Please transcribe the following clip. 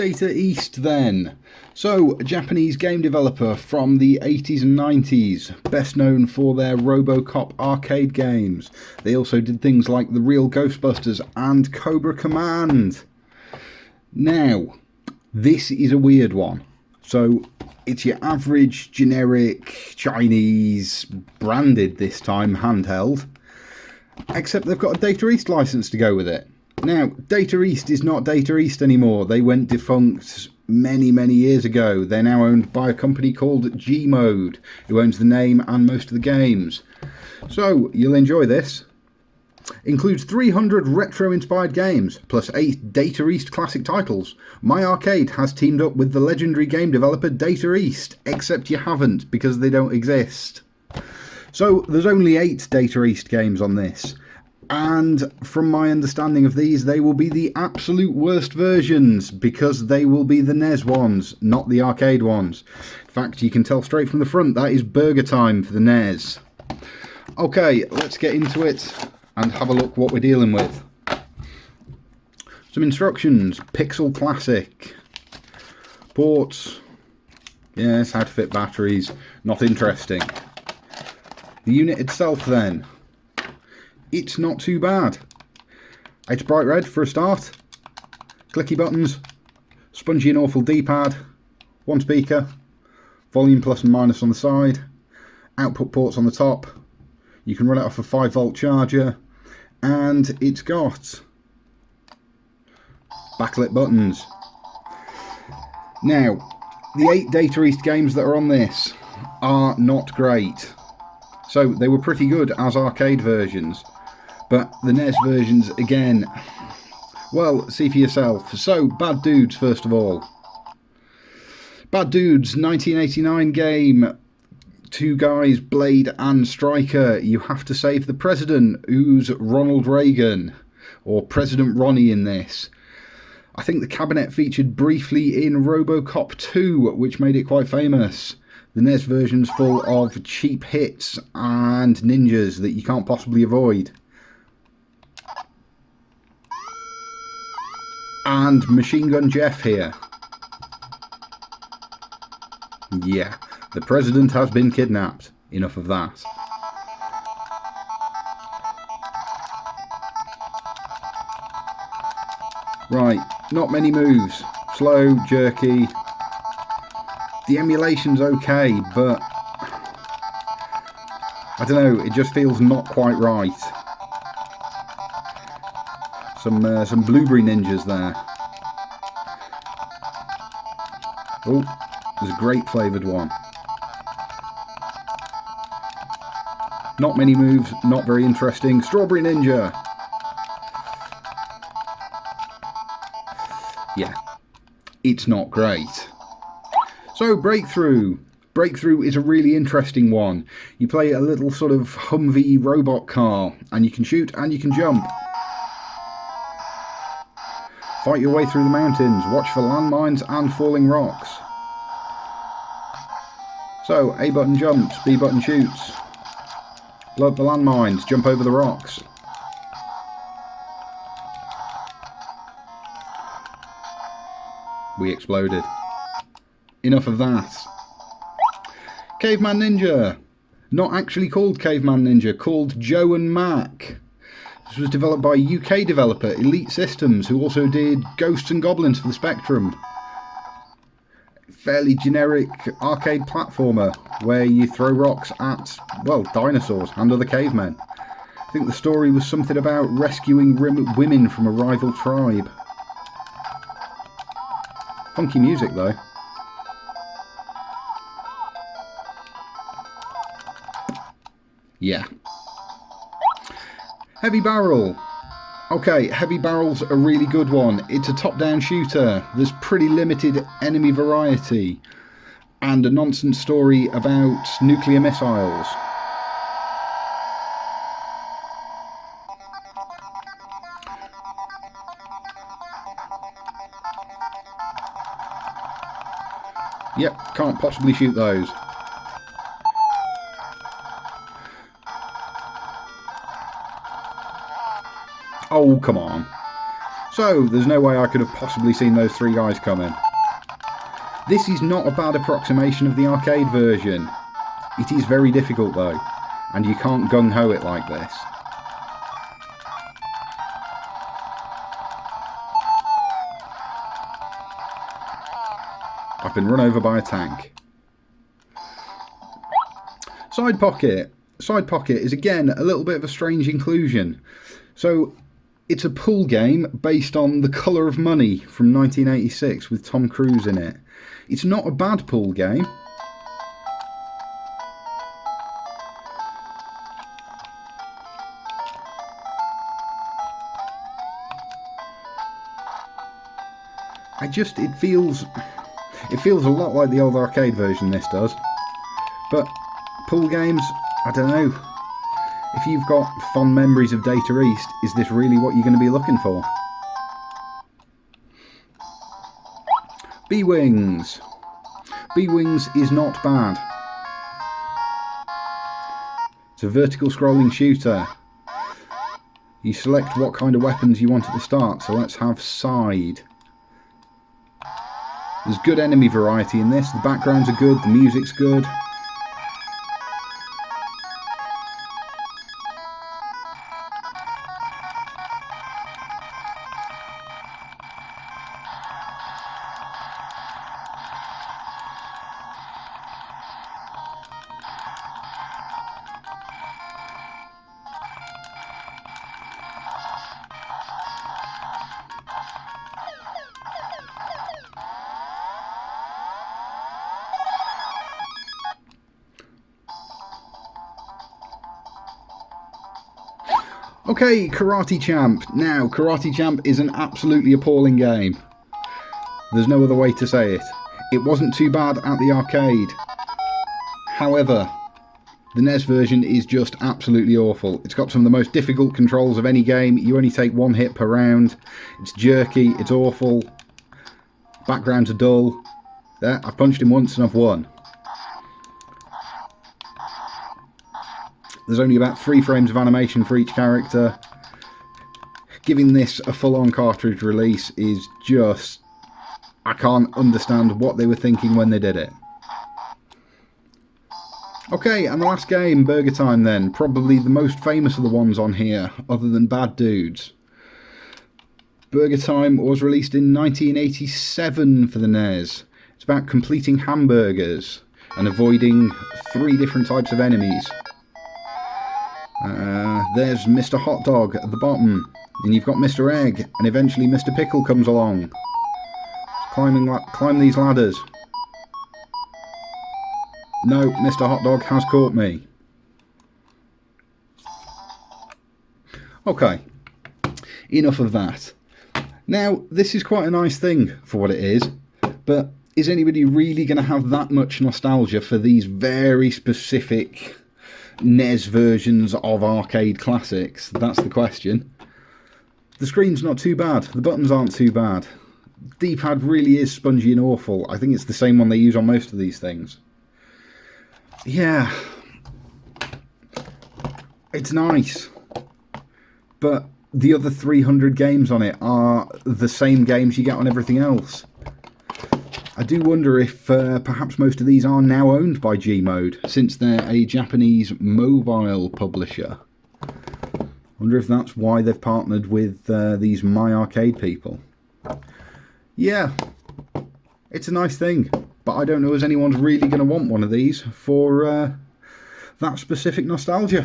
Data East then. So, a Japanese game developer from the 80s and 90s, best known for their RoboCop arcade games. They also did things like The Real Ghostbusters and Cobra Command. Now, this is a weird one. So, it's your average, generic, Chinese, branded this time, handheld. Except they've got a Data East license to go with it. Now, Data East is not Data East anymore. They went defunct many, many years ago. They're now owned by a company called Gmode, who owns the name and most of the games. So, you'll enjoy this. Includes 300 retro-inspired games, plus 8 Data East classic titles. My Arcade has teamed up with the legendary game developer Data East, except you haven't, because they don't exist. So, there's only 8 Data East games on this. And from my understanding of these, they will be the absolute worst versions, because they will be the NES ones, not the arcade ones. In fact, you can tell straight from the front, that is burger time for the NES. Okay, let's get into it and have a look what we're dealing with. Some instructions. Pixel Classic. Ports. Yes, how to fit batteries. Not interesting. The unit itself then. It's not too bad. It's bright red for a start. Clicky buttons. Spongy and awful D-pad. One speaker. Volume plus and minus on the side. Output ports on the top. You can run it off a 5-volt charger. And it's got backlit buttons. Now, the 8 Data East games that are on this are not great. So they were pretty good as arcade versions. But the NES versions, again, well, see for yourself. So, Bad Dudes, first of all. Bad Dudes, 1989 game. 2 guys, Blade and Striker. You have to save the president, who's Ronald Reagan, or President Ronnie in this. I think the cabinet featured briefly in RoboCop 2, which made it quite famous. The NES version's full of cheap hits and ninjas that you can't possibly avoid. And Machine Gun Jeff here. Yeah. The president has been kidnapped. Enough of that. Right, not many moves. Slow, jerky. The emulation's okay, but I don't know, it just feels not quite right. Some blueberry ninjas there. Oh, there's a grape flavoured one. Not many moves, not very interesting. Strawberry Ninja. Yeah, it's not great. So, Breakthrough. Breakthrough is a really interesting one. You play a little sort of Humvee robot car, and you can shoot and you can jump. Fight your way through the mountains, watch for landmines and falling rocks. So, A button jumps, B button shoots. Blow up the landmines, jump over the rocks. We exploded. Enough of that. Caveman Ninja. Not actually called Caveman Ninja, called Joe and Mac. This was developed by UK developer Elite Systems, who also did Ghosts and Goblins for the Spectrum. Fairly generic arcade platformer where you throw rocks at, well, dinosaurs and other cavemen. I think the story was something about rescuing women from a rival tribe. Funky music though. Yeah. Heavy Barrel. Okay, Heavy Barrel's a really good one. It's a top-down shooter. There's pretty limited enemy variety. And a nonsense story about nuclear missiles. Yep, can't possibly shoot those. Oh, come on. So, there's no way I could have possibly seen those three guys coming. This is not a bad approximation of the arcade version. It is very difficult though, and you can't gung-ho it like this. I've been run over by a tank. Side Pocket. Side Pocket is again a little bit of a strange inclusion. So it's a pool game based on The Colour of Money from 1986 with Tom Cruise in it. It's not a bad pool game. It feels a lot like the old arcade version, this does. But pool games, I don't know. If you've got fond memories of Data East, is this really what you're going to be looking for? B-Wings. B-Wings is not bad. It's a vertical scrolling shooter. You select what kind of weapons you want at the start, so let's have side. There's good enemy variety in this, the backgrounds are good, the music's good. Okay, Karate Champ. Now, Karate Champ is an absolutely appalling game. There's no other way to say it. It wasn't too bad at the arcade. However, the NES version is just absolutely awful. It's got some of the most difficult controls of any game. You only take one hit per round. It's jerky, it's awful. Backgrounds are dull. There, I've punched him once and I've won. There's only about 3 frames of animation for each character. Giving this a full-on cartridge release is just... I can't understand what they were thinking when they did it. Okay, and the last game, Burger Time then. Probably the most famous of the ones on here, other than Bad Dudes. Burger Time was released in 1987 for the NES. It's about completing hamburgers and avoiding 3 different types of enemies. There's Mr. Hot Dog at the bottom, and you've got Mr. Egg, and eventually Mr. Pickle comes along. Climb these ladders. No, Mr. Hot Dog has caught me. Okay, enough of that. Now, this is quite a nice thing for what it is, but is anybody really going to have that much nostalgia for these very specific NES versions of arcade classics? That's the question. The screen's not too bad, the buttons aren't too bad. D-pad really is spongy and awful. I think it's the same one they use on most of these things. Yeah, it's nice, but the other 300 games on it are the same games you get on everything else. I do wonder if perhaps most of these are now owned by Gmode, since they're a Japanese mobile publisher. I wonder if that's why they've partnered with these My Arcade people. Yeah, it's a nice thing, but I don't know if anyone's really going to want one of these for that specific nostalgia.